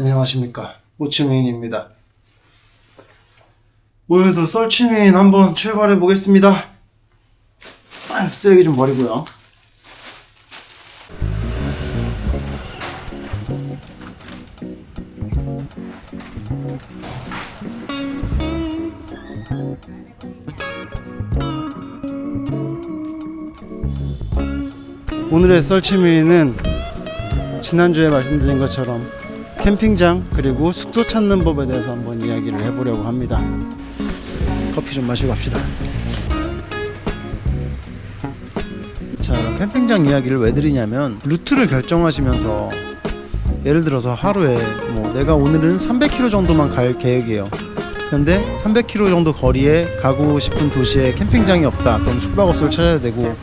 안녕하십니까, 모츠메인입니다. 오늘도 썰치메인 한번 출발해 보겠습니다. 쓰레기 좀 버리고요. 오늘의 썰치메인은 지난주에 말씀드린 것처럼 캠핑장 그리고 숙소 찾는 법에 대해서 한번 이야기를 해보려고 합니다. 커피 좀 마시고 갑시다. 자, 캠핑장 이야기를 왜 드리냐면, 루트를 결정하시면서 예를 들어서 하루에 내가 오늘은 300km 정도만 갈 계획이에요. 근데 300km 정도 거리에 가고 싶은 도시에 캠핑장이 없다. 그럼 숙박업소를 찾아야 되고,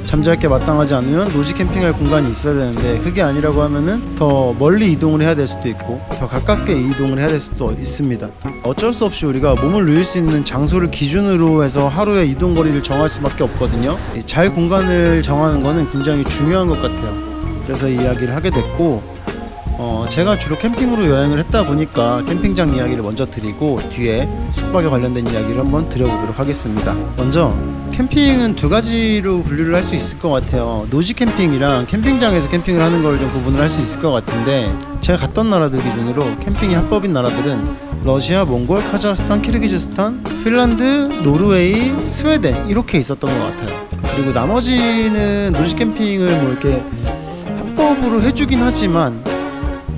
잠잘 게 마땅하지 않으면 노지 캠핑할 공간이 있어야 되는데, 그게 아니라고 하면은 더 멀리 이동을 해야 될 수도 있고 더 가깝게 이동을 해야 될 수도 있습니다. 어쩔 수 없이 우리가 몸을 누일 수 있는 장소를 기준으로 해서 하루의 이동 거리를 정할 수밖에 없거든요. 잘 공간을 정하는 거는 굉장히 중요한 것 같아요. 그래서 이 이야기를 하게 됐고, 제가 주로 캠핑으로 여행을 했다 보니까 캠핑장 이야기를 먼저 드리고 뒤에 숙박에 관련된 이야기를 한번 드려보도록 하겠습니다. 먼저 캠핑은 두 가지로 분류를 할 수 있을 것 같아요. 노지 캠핑이랑 캠핑장에서 캠핑을 하는 걸 좀 구분을 할 수 있을 것 같은데, 제가 갔던 나라들 기준으로 캠핑이 합법인 나라들은 러시아, 몽골, 카자흐스탄, 키르기즈스탄, 핀란드, 노르웨이, 스웨덴 이렇게 있었던 것 같아요. 그리고 나머지는 노지 캠핑을 이렇게 합법으로 해주긴 하지만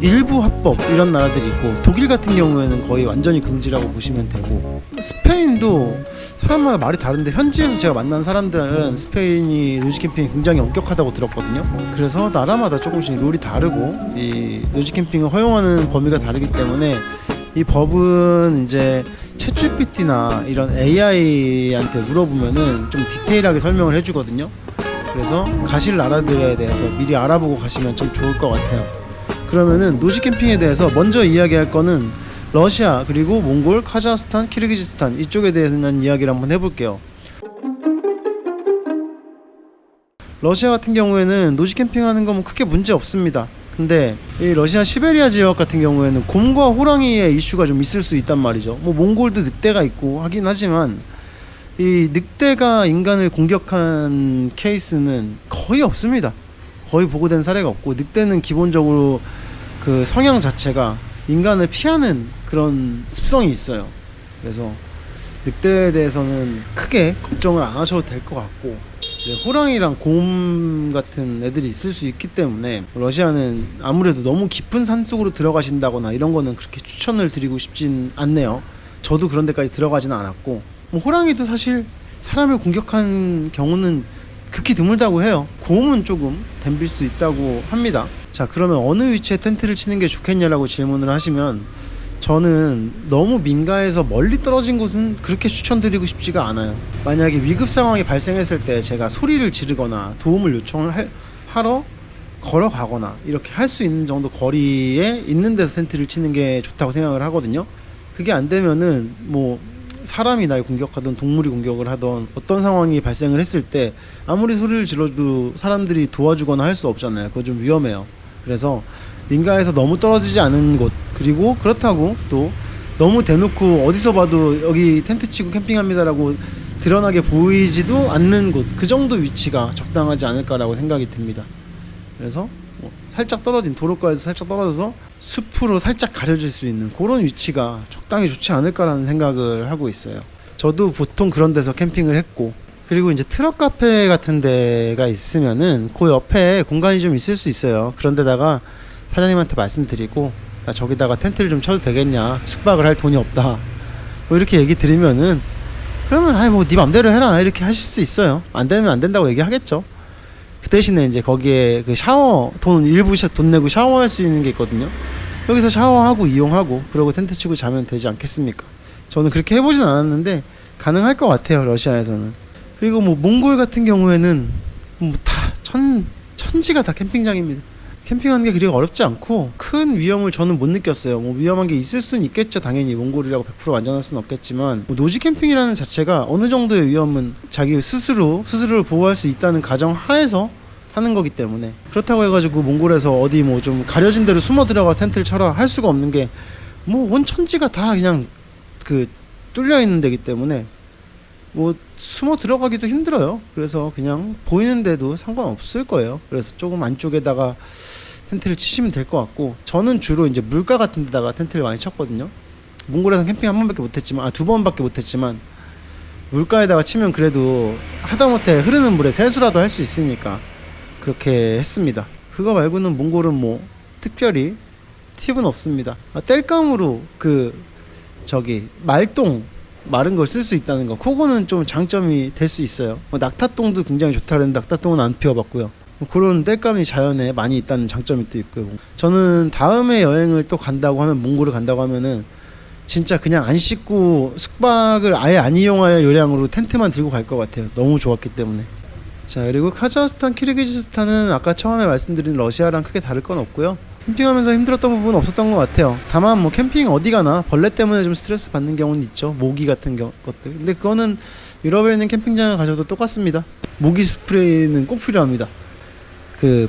일부 합법 이런 나라들이 있고, 독일 같은 경우에는 거의 완전히 금지라고 보시면 되고, 스페인도 사람마다 말이 다른데 현지에서 제가 만난 사람들은 스페인이 노지 캠핑이 굉장히 엄격하다고 들었거든요. 그래서 나라마다 조금씩 룰이 다르고 이 노지 캠핑을 허용하는 범위가 다르기 때문에 이 법은 이제 챗GPT나 이런 AI한테 물어보면은 좀 디테일하게 설명을 해주거든요. 그래서 가실 나라들에 대해서 미리 알아보고 가시면 참 좋을 것 같아요. 그러면은 노지 캠핑에 대해서 먼저 이야기할 거는 러시아 그리고 몽골, 카자흐스탄, 키르기즈스탄 이쪽에 대해서는 이야기를 한번 해볼게요. 러시아 같은 경우에는 노지 캠핑하는 건 크게 문제 없습니다. 근데 이 러시아 시베리아 지역 같은 경우에는 곰과 호랑이의 이슈가 좀 있을 수 있단 말이죠. 몽골도 늑대가 있고 하긴 하지만 이 늑대가 인간을 공격한 케이스는 거의 없습니다. 거의 보고된 사례가 없고, 늑대는 기본적으로 그 성향 자체가 인간을 피하는 그런 습성이 있어요. 그래서 늑대에 대해서는 크게 걱정을 안 하셔도 될 것 같고, 이제 호랑이랑 곰 같은 애들이 있을 수 있기 때문에 러시아는 아무래도 너무 깊은 산속으로 들어가신다거나 이런 거는 그렇게 추천을 드리고 싶진 않네요. 저도 그런 데까지 들어가지는 않았고, 호랑이도 사실 사람을 공격한 경우는 극히 드물다고 해요. 곰은 조금 덤빌 수 있다고 합니다. 자, 그러면 어느 위치에 텐트를 치는 게 좋겠냐라고 질문을 하시면, 저는 너무 민가에서 멀리 떨어진 곳은 그렇게 추천드리고 싶지가 않아요. 만약에 위급 상황이 발생했을 때 제가 소리를 지르거나 도움을 요청하러 걸어가거나 이렇게 할 수 있는 정도 거리에 있는 데서 텐트를 치는 게 좋다고 생각을 하거든요. 그게 안 되면은 사람이 날 공격하던 동물이 공격을 하던 어떤 상황이 발생을 했을 때 아무리 소리를 질러도 사람들이 도와주거나 할 수 없잖아요. 그거 좀 위험해요. 그래서 민가에서 너무 떨어지지 않은 곳, 그리고 그렇다고 또 너무 대놓고 어디서 봐도 여기 텐트 치고 캠핑합니다라고 드러나게 보이지도 않는 곳, 그 정도 위치가 적당하지 않을까라고 생각이 듭니다. 그래서 살짝 떨어진 도로가에서 살짝 떨어져서 숲으로 살짝 가려질 수 있는 그런 위치가 적당히 좋지 않을까라는 생각을 하고 있어요. 저도 보통 그런 데서 캠핑을 했고, 그리고 이제 트럭 카페 같은 데가 있으면은 그 옆에 공간이 좀 있을 수 있어요. 그런 데다가 사장님한테 말씀드리고, 나 저기다가 텐트를 좀 쳐도 되겠냐, 숙박을 할 돈이 없다, 이렇게 얘기 드리면은, 그러면 네 맘대로 해라 이렇게 하실 수 있어요. 안 되면 안 된다고 얘기하겠죠. 그 대신에 이제 거기에 그 샤워 일부 돈 내고 샤워할 수 있는 게 있거든요. 여기서 샤워하고 이용하고 그러고 텐트 치고 자면 되지 않겠습니까? 저는 그렇게 해보진 않았는데 가능할 것 같아요, 러시아에서는. 그리고 몽골 같은 경우에는 다 천지가 다 캠핑장입니다. 캠핑하는 게 그리 어렵지 않고 큰 위험을 저는 못 느꼈어요. 위험한 게 있을 수는 있겠죠. 당연히 몽골이라고 100% 안전할 수는 없겠지만, 노지 캠핑이라는 자체가 어느 정도의 위험은 자기 스스로를 보호할 수 있다는 가정 하에서 하는 거기 때문에, 그렇다고 해가지고 몽골에서 어디 뭐 좀 가려진 데로 숨어 들어가 텐트를 쳐라 할 수가 없는 게, 뭐 온 천지가 다 그냥 그 뚫려 있는 데기 때문에 뭐 숨어 들어가기도 힘들어요. 그래서 그냥 보이는데도 상관없을 거예요. 그래서 조금 안쪽에다가 텐트를 치시면 될 것 같고, 저는 주로 이제 물가 같은 데다가 텐트를 많이 쳤거든요. 몽골에서 캠핑 한 번밖에 못했지만, 두 번밖에 못했지만, 물가에다가 치면 그래도 하다못해 흐르는 물에 세수라도 할 수 있으니까 그렇게 했습니다. 그거 말고는 몽골은 뭐 특별히 팁은 없습니다. 땔감으로 말똥 마른 걸 쓸 수 있다는 거, 그거는 좀 장점이 될 수 있어요. 낙타똥도 굉장히 좋다 그랬는데 낙타똥은 안 피워봤고요. 그런 땔감이 자연에 많이 있다는 장점이 또 있고요. 저는 다음에 여행을 또 간다고 하면, 몽골을 간다고 하면은 진짜 그냥 안 씻고 숙박을 아예 안 이용할 요량으로 텐트만 들고 갈 것 같아요. 너무 좋았기 때문에. 자, 그리고 카자흐스탄, 키르기즈스탄은 아까 처음에 말씀드린 러시아랑 크게 다를 건 없고요. 캠핑하면서 힘들었던 부분은 없었던 것 같아요. 다만 뭐 캠핑 어디 가나 벌레 때문에 좀 스트레스 받는 경우는 있죠. 모기 같은 것들. 근데 그거는 유럽에 있는 캠핑장을 가셔도 똑같습니다. 모기 스프레이는 꼭 필요합니다.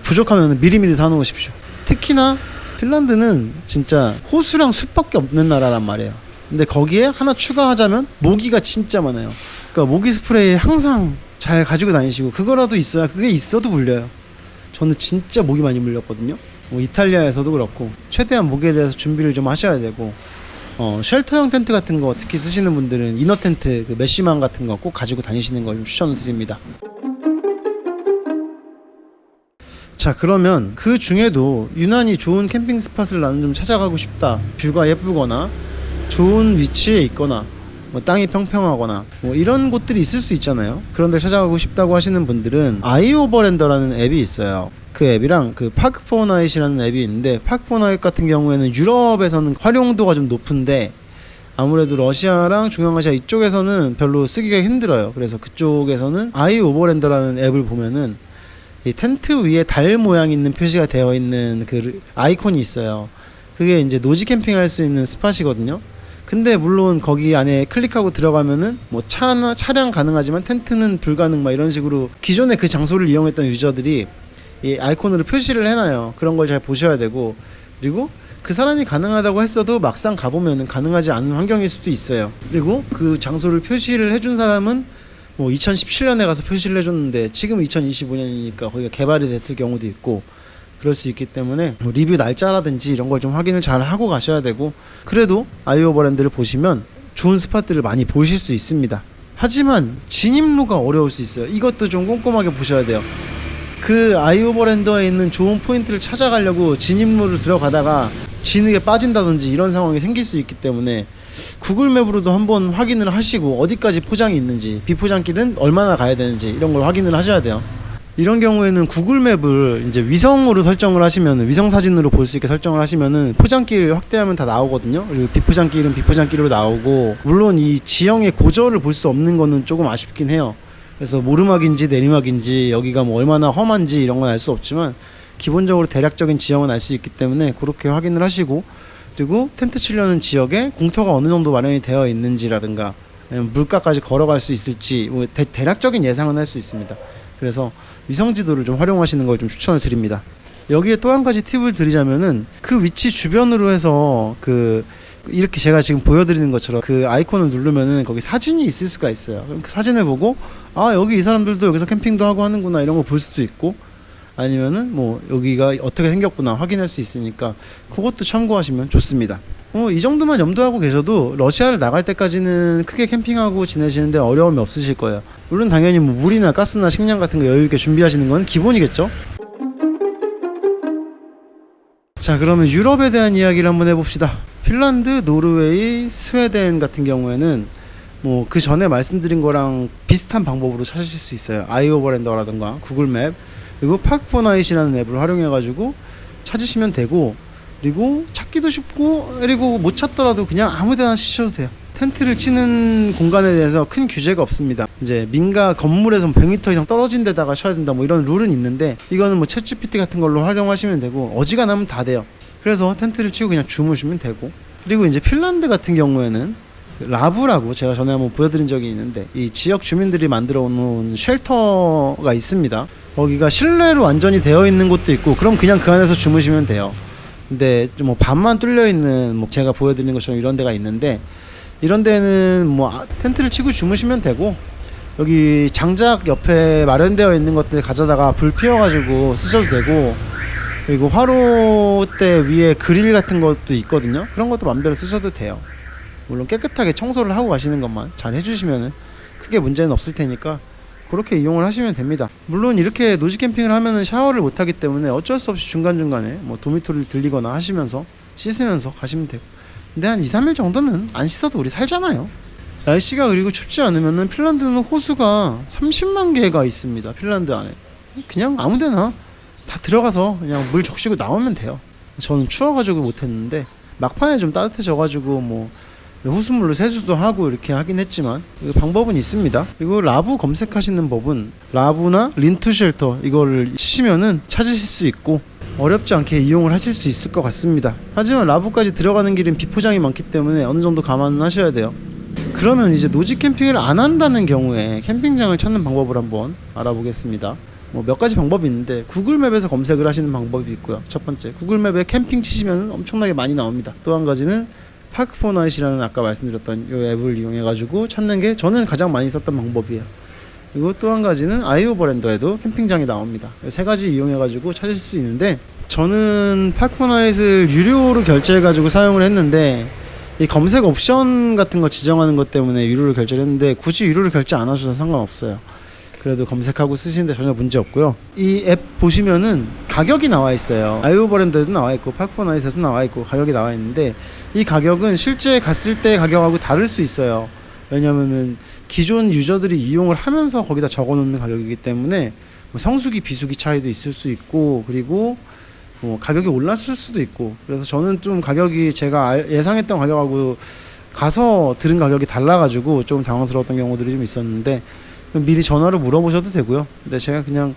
부족하면 미리미리 사놓으십시오. 특히나 핀란드는 진짜 호수랑 숲밖에 없는 나라란 말이에요. 근데 거기에 하나 추가하자면 모기가 진짜 많아요. 그러니까 모기 스프레이 항상 잘 가지고 다니시고, 그거라도 있어야, 그게 있어도 물려요. 저는 진짜 모기 많이 물렸거든요. 이탈리아에서도 그렇고, 최대한 모기에 대해서 준비를 좀 하셔야 되고, 쉘터형 텐트 같은 거 특히 쓰시는 분들은 이너 텐트, 메쉬망 같은 거 꼭 가지고 다니시는 걸 좀 추천을 드립니다. 자, 그러면 그 중에도 유난히 좋은 캠핑 스팟을 나는 좀 찾아가고 싶다, 뷰가 예쁘거나 좋은 위치에 있거나 땅이 평평하거나 이런 곳들이 있을 수 있잖아요. 그런데 찾아가고 싶다고 하시는 분들은 아이오버랜더라는 앱이 있어요. 그 앱이랑 파크포나잇이라는 앱이 있는데, 파크포나잇 같은 경우에는 유럽에서는 활용도가 좀 높은데 아무래도 러시아랑 중앙아시아 이쪽에서는 별로 쓰기가 힘들어요. 그래서 그쪽에서는 아이오버랜더라는 앱을 보면은 이 텐트 위에 달 모양 있는 표시가 되어 있는 그 아이콘이 있어요. 그게 이제 노지 캠핑 할 수 있는 스팟이거든요. 근데 물론 거기 안에 클릭하고 들어가면은 뭐 차량 가능하지만 텐트는 불가능, 막 이런 식으로 기존에 그 장소를 이용했던 유저들이 이 아이콘으로 표시를 해놔요. 그런 걸 잘 보셔야 되고, 그리고 그 사람이 가능하다고 했어도 막상 가보면은 가능하지 않은 환경일 수도 있어요. 그리고 그 장소를 표시를 해준 사람은 뭐 2017년에 가서 표시를 해줬는데 지금 2025년이니까 거기가 개발이 됐을 경우도 있고, 그럴 수 있기 때문에 리뷰 날짜라든지 이런 걸 좀 확인을 잘 하고 가셔야 되고, 그래도 아이오버랜드를 보시면 좋은 스팟들을 많이 보실 수 있습니다. 하지만 진입로가 어려울 수 있어요. 이것도 좀 꼼꼼하게 보셔야 돼요. 그 아이오버랜드에 있는 좋은 포인트를 찾아가려고 진입로를 들어가다가 진흙에 빠진다든지 이런 상황이 생길 수 있기 때문에 구글맵으로도 한번 확인을 하시고, 어디까지 포장이 있는지, 비포장길은 얼마나 가야 되는지 이런 걸 확인을 하셔야 돼요. 이런 경우에는 구글맵을 이제 위성으로 설정을 하시면, 위성 사진으로 볼 수 있게 설정을 하시면은 포장길 확대하면 다 나오거든요. 그리고 비포장길은 비포장길로 나오고, 물론 이 지형의 고저를 볼 수 없는 거는 조금 아쉽긴 해요. 그래서 모르막인지 내리막인지 여기가 뭐 얼마나 험한지 이런 건 알 수 없지만 기본적으로 대략적인 지형은 알 수 있기 때문에 그렇게 확인을 하시고, 그리고 텐트 치려는 지역에 공터가 어느 정도 마련이 되어 있는지라든가 물가까지 걸어갈 수 있을지 대략적인 예상은 할 수 있습니다. 그래서 위성지도를 좀 활용하시는 걸 좀 추천을 드립니다. 여기에 또 한 가지 팁을 드리자면은, 그 위치 주변으로 해서 이렇게 제가 지금 보여드리는 것처럼 그 아이콘을 누르면은 거기 사진이 있을 수가 있어요. 그럼 그 사진을 보고 여기 이 사람들도 여기서 캠핑도 하고 하는구나 이런 거 볼 수도 있고, 아니면은 뭐 여기가 어떻게 생겼구나 확인할 수 있으니까 그것도 참고하시면 좋습니다. 이 정도만 염두하고 계셔도 러시아를 나갈 때까지는 크게 캠핑하고 지내시는데 어려움이 없으실 거예요. 물론 당연히 뭐 물이나 가스나 식량 같은 거 여유있게 준비하시는 건 기본이겠죠. 자, 그러면 유럽에 대한 이야기를 한번 해봅시다. 핀란드, 노르웨이, 스웨덴 같은 경우에는 뭐 그 전에 말씀드린 거랑 비슷한 방법으로 찾으실 수 있어요. 아이오버랜더라든가 구글맵, 그리고 파크포나잇이라는 앱을 활용해가지고 찾으시면 되고, 그리고 찾기도 쉽고, 그리고 못 찾더라도 그냥 아무데나 치셔도 돼요. 텐트를 치는 공간에 대해서 큰 규제가 없습니다. 이제 민가 건물에서 100m 이상 떨어진 데다가 쳐야 된다 뭐 이런 룰은 있는데, 이거는 뭐 챗GPT 같은 걸로 활용하시면 되고, 어지간하면 다 돼요. 그래서 텐트를 치고 그냥 주무시면 되고, 그리고 이제 핀란드 같은 경우에는 라브라고 제가 전에 한번 보여드린 적이 있는데, 이 지역 주민들이 만들어 놓은 쉘터가 있습니다. 거기가 실내로 완전히 되어 있는 곳도 있고, 그럼 그냥 그 안에서 주무시면 돼요. 근데 좀 뭐 반만 뚫려 있는, 뭐 제가 보여드리는 것처럼 이런 데가 있는데, 이런 데는 뭐 텐트를 치고 주무시면 되고, 여기 장작 옆에 마련되어 있는 것들 가져다가 불 피워가지고 쓰셔도 되고, 그리고 화로대 위에 그릴 같은 것도 있거든요. 그런 것도 맘대로 쓰셔도 돼요. 물론 깨끗하게 청소를 하고 가시는 것만 잘 해주시면은 크게 문제는 없을 테니까 그렇게 이용을 하시면 됩니다. 물론 이렇게 노지 캠핑을 하면은 샤워를 못 하기 때문에 어쩔 수 없이 중간중간에 뭐 도미토리를 들리거나 하시면서 씻으면서 가시면 되고, 근데 한 2, 3일 정도는 안 씻어도 우리 살잖아요. 날씨가 그리고 춥지 않으면은 핀란드는 호수가 30만 개가 있습니다. 핀란드 안에 그냥 아무데나 다 들어가서 그냥 물 적시고 나오면 돼요. 저는 추워가지고 못했는데 막판에 좀 따뜻해져가지고 뭐 호수물로 세수도 하고 이렇게 하긴 했지만 방법은 있습니다. 그리고 라부 검색하시는 법은 라부나 린투 쉘터 이거를 치시면은 찾으실 수 있고 어렵지 않게 이용을 하실 수 있을 것 같습니다. 하지만 라부까지 들어가는 길은 비포장이 많기 때문에 어느 정도 감안은 하셔야 돼요. 그러면 이제 노지 캠핑을 안 한다는 경우에 캠핑장을 찾는 방법을 한번 알아보겠습니다. 뭐 몇 가지 방법이 있는데 구글맵에서 검색을 하시는 방법이 있고요. 첫 번째, 구글맵에 캠핑 치시면 엄청나게 많이 나옵니다. 또 한 가지는 파크포나잇이라는 아까 말씀드렸던 이 앱을 이용해 가지고 찾는 게 저는 가장 많이 썼던 방법이에요. 그리고 또 한 가지는 아이오버랜더에도 캠핑장이 나옵니다. 세 가지 이용해 가지고 찾을 수 있는데, 저는 파크포나잇을 유료로 결제해 가지고 사용을 했는데 이 검색 옵션 같은 거 지정하는 것 때문에 유료를 결제를 했는데, 굳이 유료를 결제 안 하셔도 상관없어요. 그래도 검색하고 쓰시는데 전혀 문제 없고요. 이 앱 보시면은 가격이 나와 있어요. 아이오버랜드에도 나와 있고 파크포나잇에도 나와 있고 가격이 나와 있는데, 이 가격은 실제 갔을 때 가격하고 다를 수 있어요. 왜냐면은 기존 유저들이 이용을 하면서 거기다 적어 놓는 가격이기 때문에 뭐 성수기 비수기 차이도 있을 수 있고, 그리고 뭐 가격이 올랐을 수도 있고, 그래서 저는 좀 가격이 제가 예상했던 가격하고 가서 들은 가격이 달라가지고 좀 당황스러웠던 경우들이 좀 있었는데, 미리 전화로 물어보셔도 되고요. 근데 제가 그냥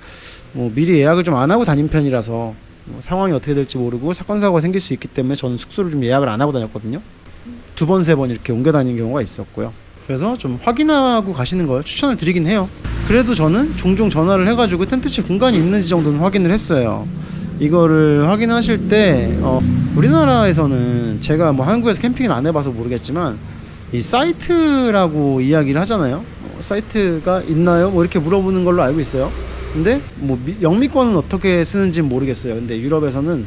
뭐 미리 예약을 좀 안 하고 다닌 편이라서 뭐 상황이 어떻게 될지 모르고 사건 사고가 생길 수 있기 때문에 저는 숙소를 좀 예약을 안 하고 다녔거든요. 2번, 3번 이렇게 옮겨 다니는 경우가 있었고요. 그래서 좀 확인하고 가시는 걸 추천을 드리긴 해요. 그래도 저는 종종 전화를 해가지고 텐트치 공간이 있는지 정도는 확인을 했어요. 이거를 확인하실 때 우리나라에서는 제가 뭐 한국에서 캠핑을 안 해봐서 모르겠지만 이 사이트라고 이야기를 하잖아요. 사이트가 있나요? 뭐 이렇게 물어보는 걸로 알고 있어요. 근데 뭐 영미권은 어떻게 쓰는지 모르겠어요. 근데 유럽에서는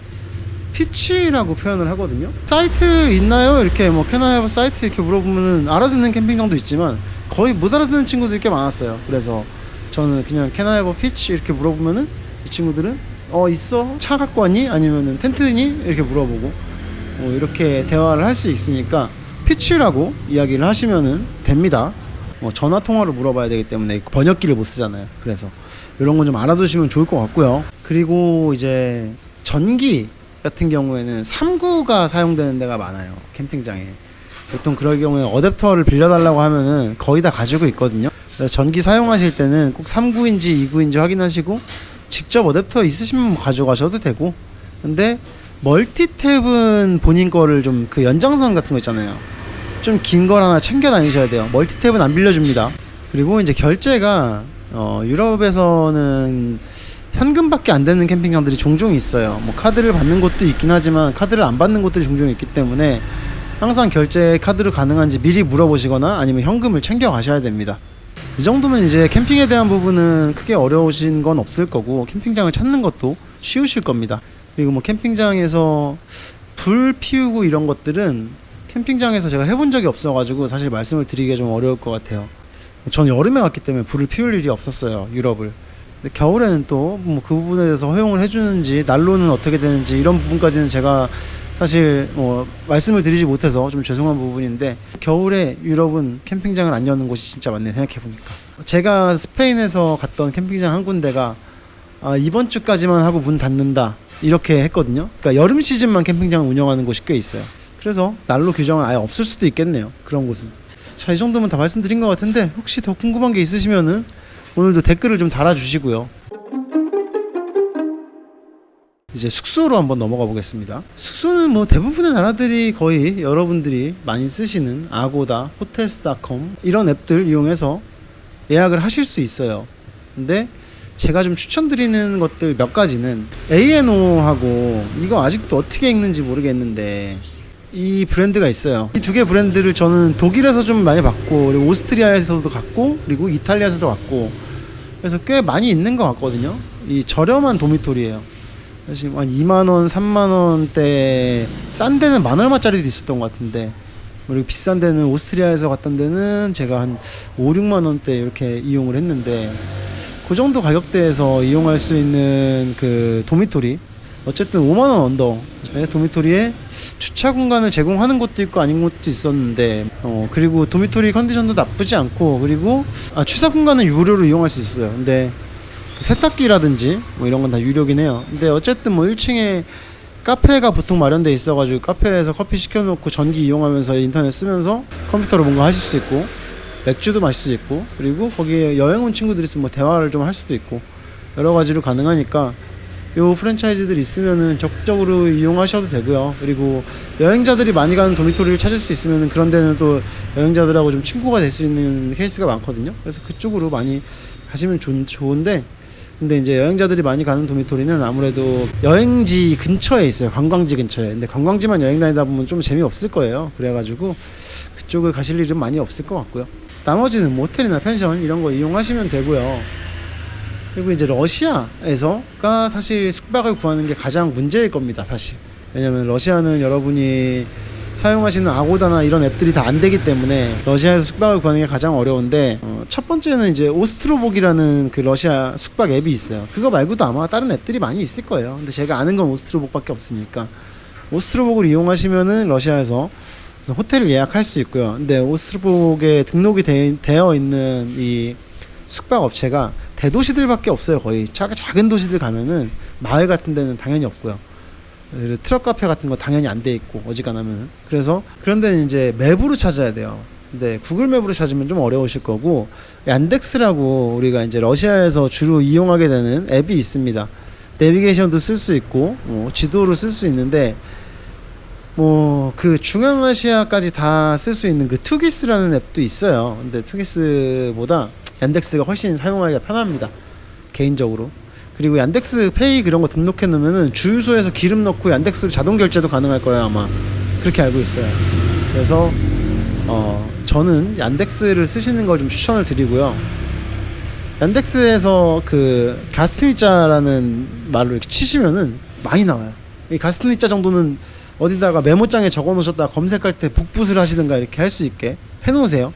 피치라고 표현을 하거든요. 사이트 있나요? 이렇게 뭐 can I have a site 이렇게 물어보면은 알아듣는 캠핑장도 있지만 거의 못 알아듣는 친구들이 꽤 많았어요. 그래서 저는 그냥 can I have a pitch 이렇게 물어보면은 이 친구들은 있어? 차 갖고 왔니? 아니면은 텐트니? 이렇게 물어보고 이렇게 대화를 할 수 있으니까 피치라고 이야기를 하시면은 됩니다. 전화 통화로 물어봐야 되기 때문에 번역기를 못 쓰잖아요. 그래서 이런 건 좀 알아두시면 좋을 것 같고요. 그리고 이제 전기 같은 경우에는 3구가 사용되는 데가 많아요. 캠핑장에 보통 그럴 경우에 어댑터를 빌려달라고 하면은 거의 다 가지고 있거든요. 그래서 전기 사용하실 때는 꼭 3구인지 2구인지 확인하시고 직접 어댑터 있으시면 가져가셔도 되고, 근데 멀티탭은 본인 거를 좀 그 연장선 같은 거 있잖아요. 좀 긴 걸 하나 챙겨 다니셔야 돼요. 멀티탭은 안 빌려줍니다. 그리고 이제 결제가 유럽에서는 현금밖에 안 되는 캠핑장들이 종종 있어요. 뭐 카드를 받는 곳도 있긴 하지만 카드를 안 받는 곳들이 종종 있기 때문에 항상 결제 카드로 가능한지 미리 물어보시거나 아니면 현금을 챙겨 가셔야 됩니다. 이 정도면 이제 캠핑에 대한 부분은 크게 어려우신 건 없을 거고, 캠핑장을 찾는 것도 쉬우실 겁니다. 그리고 뭐 캠핑장에서 불 피우고 이런 것들은 캠핑장에서 제가 해본 적이 없어가지고 사실 말씀을 드리기가 좀 어려울 것 같아요. 전 여름에 갔기 때문에 불을 피울 일이 없었어요, 유럽을. 근데 겨울에는 또 뭐 그 부분에 대해서 허용을 해주는지 난로는 어떻게 되는지 이런 부분까지는 제가 사실 뭐 말씀을 드리지 못해서 좀 죄송한 부분인데, 겨울에 유럽은 캠핑장을 안 여는 곳이 진짜 많네 생각해보니까. 제가 스페인에서 갔던 캠핑장 한 군데가 이번 주까지만 하고 문 닫는다 이렇게 했거든요. 그러니까 여름 시즌만 캠핑장을 운영하는 곳이 꽤 있어요. 그래서 난로 규정은 아예 없을 수도 있겠네요, 그런 곳은. 자, 이 정도면 다 말씀드린 것 같은데 혹시 더 궁금한 게 있으시면은 오늘도 댓글을 좀 달아주시고요. 이제 숙소로 한번 넘어가 보겠습니다. 숙소는 뭐 대부분의 나라들이 거의 여러분들이 많이 쓰시는 아고다, 호텔스.com 이런 앱들 이용해서 예약을 하실 수 있어요. 근데 제가 좀 추천드리는 것들 몇 가지는 A&O하고, 이거 아직도 어떻게 읽는지 모르겠는데 이 브랜드가 있어요. 이 두 개 브랜드를 저는 독일에서 좀 많이 봤고, 그리고 오스트리아에서도 갔고, 그리고 이탈리아에서도 갔고, 그래서 꽤 많이 있는 것 같거든요. 이 저렴한 도미토리예요. 사실 한 2만원, 3만원대, 싼 데는 만 얼마짜리도 있었던 것 같은데, 그리고 비싼 데는 오스트리아에서 갔던 데는 제가 한 5, 6만원대 이렇게 이용을 했는데, 그 정도 가격대에서 이용할 수 있는 그 도미토리, 어쨌든 5만원 언더 도미토리에 주차 공간을 제공하는 곳도 있고 아닌 곳도 있었는데, 그리고 도미토리 컨디션도 나쁘지 않고, 그리고 취사 공간은 유료로 이용할 수 있어요. 근데 세탁기라든지 뭐 이런 건 다 유료긴 해요. 근데 어쨌든 뭐 1층에 카페가 보통 마련돼 있어가지고 카페에서 커피 시켜놓고 전기 이용하면서 인터넷 쓰면서 컴퓨터로 뭔가 하실 수 있고, 맥주도 마실 수 있고, 그리고 거기에 여행 온 친구들이 있으면 뭐 대화를 좀 할 수도 있고, 여러 가지로 가능하니까 요 프랜차이즈들 있으면은 적극적으로 이용하셔도 되고요. 그리고 여행자들이 많이 가는 도미토리를 찾을 수 있으면은 그런 데는 또 여행자들하고 좀 친구가 될 수 있는 케이스가 많거든요. 그래서 그쪽으로 많이 가시면 좋은데, 근데 이제 여행자들이 많이 가는 도미토리는 아무래도 여행지 근처에 있어요. 관광지 근처에. 근데 관광지만 여행 다니다 보면 좀 재미없을 거예요. 그래가지고 그쪽을 가실 일은 많이 없을 것 같고요. 나머지는 뭐 호텔이나 펜션 이런 거 이용하시면 되고요. 그리고 이제 러시아에서가 사실 숙박을 구하는 게 가장 문제일 겁니다, 사실. 왜냐면 러시아는 여러분이 사용하시는 아고다나 이런 앱들이 다 안 되기 때문에 러시아에서 숙박을 구하는 게 가장 어려운데, 첫 번째는 이제 오스트로복이라는 그 러시아 숙박 앱이 있어요. 그거 말고도 아마 다른 앱들이 많이 있을 거예요. 근데 제가 아는 건 오스트로복밖에 없으니까 오스트로복을 이용하시면은 러시아에서 호텔을 예약할 수 있고요. 근데 오스트로복에 등록이 되어 있는 이 숙박 업체가 대도시들밖에 없어요. 거의 작은 도시들 가면은 마을 같은 데는 당연히 없고요. 트럭 카페 같은 거 당연히 안 돼 있고, 어지간하면. 그래서 그런 데는 이제 맵으로 찾아야 돼요. 근데 구글 맵으로 찾으면 좀 어려우실 거고, 얀덱스라고 우리가 이제 러시아에서 주로 이용하게 되는 앱이 있습니다. 내비게이션도 쓸 수 있고, 지도로 쓸 수 있는데, 뭐 그 중앙아시아까지 다 쓸 수 있는 그 투기스라는 앱도 있어요. 근데 투기스보다 얀덱스가 훨씬 사용하기가 편합니다, 개인적으로. 그리고 얀덱스 페이 그런 거 등록해 놓으면은 주유소에서 기름 넣고 얀덱스로 자동 결제도 가능할 거예요, 아마. 그렇게 알고 있어요. 그래서 저는 얀덱스를 쓰시는 걸 좀 추천을 드리고요. 얀덱스에서 그 가스트니짜라는 말로 이렇게 치시면은 많이 나와요. 이 가스트니짜 정도는 어디다가 메모장에 적어 놓으셨다가 검색할 때 복붙을 하시든가 이렇게 할 수 있게 해 놓으세요.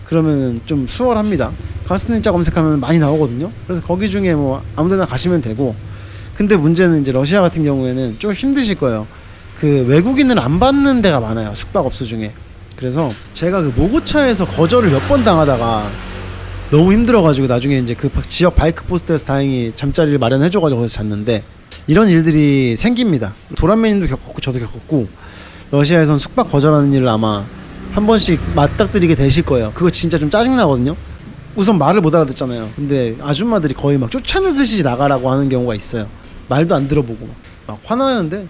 그러면 좀 수월합니다. 가스트니짜 검색하면 많이 나오거든요. 그래서 거기 중에 뭐 아무데나 가시면 되고, 근데 문제는 이제 러시아 같은 경우에는 좀 힘드실 거예요. 그 외국인을 안 받는 데가 많아요, 숙박업소 중에. 그래서 제가 그 모고차에서 거절을 몇 번 당하다가 너무 힘들어가지고 나중에 이제 그 지역 바이크 포스트에서 다행히 잠자리를 마련해줘가지고 거기서 잤는데, 이런 일들이 생깁니다. 도란맨님도 겪었고 저도 겪었고, 러시아에선 숙박 거절하는 일을 아마 한 번씩 맞닥뜨리게 되실 거예요. 그거 진짜 좀 짜증나거든요. 우선 말을 못 알아듣잖아요. 근데 아줌마들이 거의 막 쫓아내듯이 나가라고 하는 경우가 있어요. 말도 안 들어보고 막 화나는데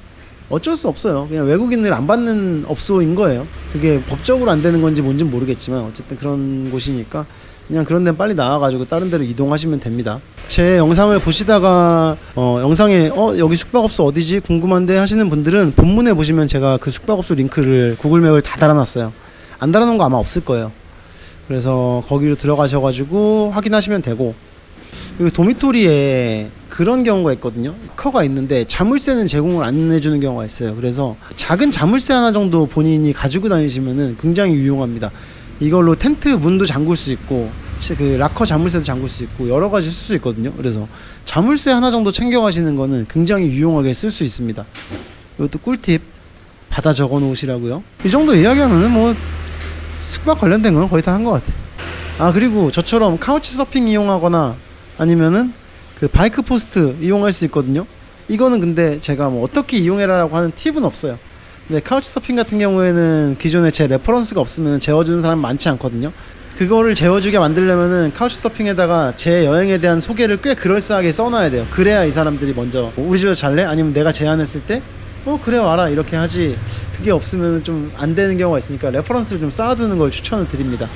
어쩔 수 없어요. 그냥 외국인을 안 받는 업소인 거예요. 그게 법적으로 안 되는 건지 뭔지 모르겠지만 어쨌든 그런 곳이니까 그냥 그런 데는 빨리 나와가지고 다른 데로 이동하시면 됩니다. 제 영상을 보시다가 영상에 여기 숙박업소 어디지 궁금한데 하시는 분들은 본문에 보시면 제가 그 숙박업소 링크를 구글맵을 다 달아놨어요. 안 달아놓은 거 아마 없을 거예요. 그래서 거기로 들어가셔가지고 확인하시면 되고, 그리고 도미토리에 그런 경우가 있거든요. 커가 있는데 자물쇠는 제공을 안 해주는 경우가 있어요. 그래서 작은 자물쇠 하나 정도 본인이 가지고 다니시면은 굉장히 유용합니다. 이걸로 텐트 문도 잠글 수 있고, 그 락커 자물쇠도 잠글 수 있고, 여러 가지 쓸 수 있거든요. 그래서 자물쇠 하나 정도 챙겨 가시는 거는 굉장히 유용하게 쓸 수 있습니다. 이것도 꿀팁 받아 적어 놓으시라고요. 이 정도 이야기하면은 뭐 숙박 관련된 건 거의 다 한 것 같아. 그리고 저처럼 카우치 서핑 이용하거나 아니면은 그 바이크 포스트 이용할 수 있거든요. 이거는 근데 제가 뭐 어떻게 이용해라라고 하는 팁은 없어요. 근데 카우치 서핑 같은 경우에는 기존에 제 레퍼런스가 없으면 재워주는 사람 많지 않거든요. 그거를 재워주게 만들려면은 카우치 서핑에다가 제 여행에 대한 소개를 꽤 그럴싸하게 써놔야 돼요. 그래야 이 사람들이 먼저 우리 집에서 잘래? 아니면 내가 제안했을 때 그래 와라 이렇게 하지, 그게 없으면 좀 안 되는 경우가 있으니까 레퍼런스를 좀 쌓아두는 걸 추천을 드립니다.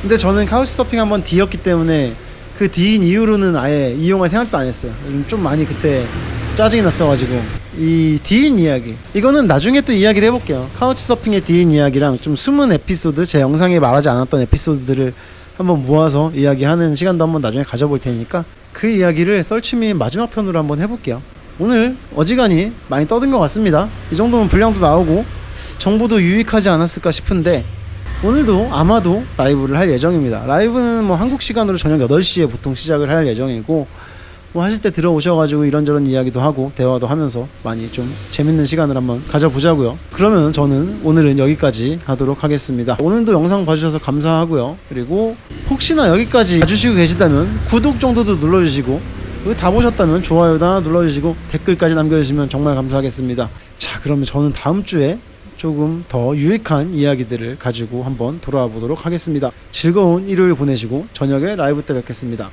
근데 저는 카우치 서핑 한번 뒤였기 때문에 그 뒤인 이후로는 아예 이용할 생각도 안 했어요. 좀 많이 그때 짜증이 났어가지고. 이 뒤인 이야기, 이거는 나중에 또 이야기를 해볼게요. 카우치 서핑의 뒤인 이야기랑 좀 숨은 에피소드, 제 영상에 말하지 않았던 에피소드들을 한번 모아서 이야기하는 시간도 한번 나중에 가져볼 테니까 그 이야기를 썰취미 마지막 편으로 한번 해볼게요. 오늘 어지간히 많이 떠든 것 같습니다. 이 정도면 분량도 나오고 정보도 유익하지 않았을까 싶은데, 오늘도 아마도 라이브를 할 예정입니다. 라이브는 뭐 한국 시간으로 저녁 8시에 보통 시작을 할 예정이고, 뭐 하실 때 들어오셔가지고 이런저런 이야기도 하고 대화도 하면서 많이 좀 재밌는 시간을 한번 가져보자고요. 그러면 저는 오늘은 여기까지 하도록 하겠습니다. 오늘도 영상 봐주셔서 감사하고요. 그리고 혹시나 여기까지 봐주시고 계시다면 구독 정도도 눌러주시고, 다 보셨다면 좋아요도 눌러주시고 댓글까지 남겨주시면 정말 감사하겠습니다. 자, 그러면 저는 다음 주에 조금 더 유익한 이야기들을 가지고 한번 돌아와 보도록 하겠습니다. 즐거운 일요일 보내시고 저녁에 라이브 때 뵙겠습니다.